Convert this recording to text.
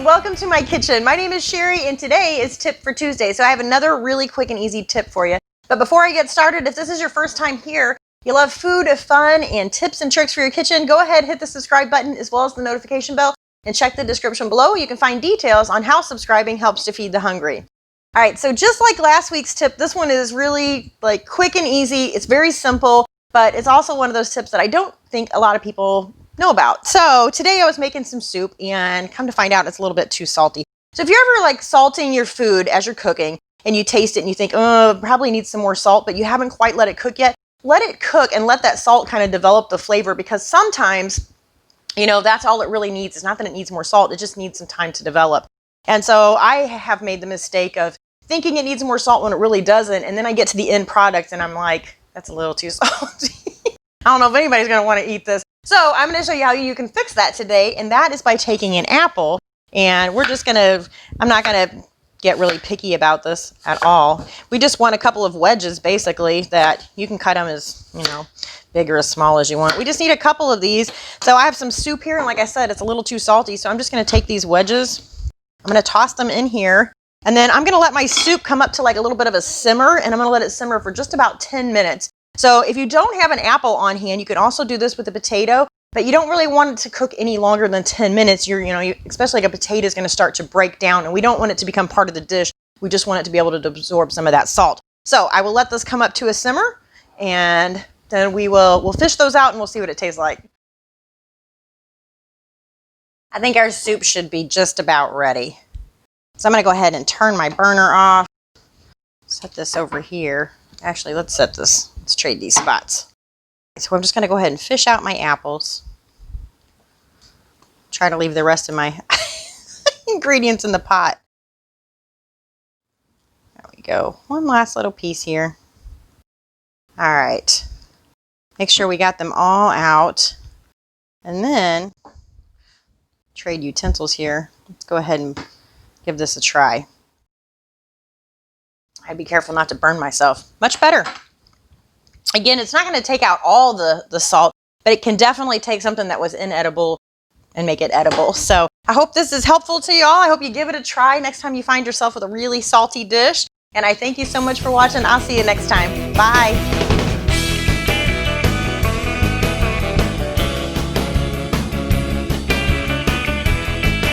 welcome to my kitchen. My name is Cheri and today is Tip for Tuesday. So I have another really quick and easy tip for you. But before I get started, if this is your first time here, you love food, fun, and tips and tricks for your kitchen, go ahead, hit the subscribe button as well as the notification bell and check the description below. You can find details on how subscribing helps to feed the hungry. All right, so just like last week's tip, this one is really like quick and easy. It's very simple, but it's also one of those tips that I don't think a lot of people know about. So today I was making some soup and come to find out it's a little bit too salty. So if you're ever like salting your food as you're cooking and you taste it and you think, oh, probably needs some more salt, but you haven't quite let it cook yet, let it cook and let that salt kind of develop the flavor, because sometimes, you know, that's all it really needs. It's not that it needs more salt, it just needs some time to develop. And so I have made the mistake of thinking it needs more salt when it really doesn't, and then I get to the end product and I'm like, that's a little too salty. I don't know if anybody's gonna want to eat this. So I'm going to show you how you can fix that today, and that is by taking an apple, and we're just going to, I'm not going to get really picky about this at all. We just want a couple of wedges, basically, that you can cut them as, you know, big or as small as you want. We just need a couple of these. So I have some soup here, and like I said, it's a little too salty, so I'm just going to take these wedges. I'm going to toss them in here, and then I'm going to let my soup come up to like a little bit of a simmer, and I'm going to let it simmer for just about 10 minutes. So if you don't have an apple on hand, you can also do this with a potato, but you don't really want it to cook any longer than 10 minutes. Especially like a potato is going to start to break down, and we don't want it to become part of the dish. We just want it to be able to absorb some of that salt. So I will let this come up to a simmer, and then we'll fish those out and we'll see what it tastes like. I think our soup should be just about ready. So I'm going to go ahead and turn my burner off. Set this over here. Actually, let's trade these spots. So I'm just going to go ahead and fish out my apples. Try to leave the rest of my ingredients in the pot. There we go. One last little piece here. All right. Make sure we got them all out. And then, trade utensils here. Let's go ahead and give this a try. I'd be careful not to burn myself. Much better. Again, it's not going to take out all the salt, but it can definitely take something that was inedible and make it edible. So I hope this is helpful to y'all. I hope you give it a try next time you find yourself with a really salty dish. And I thank you so much for watching. I'll see you next time. Bye.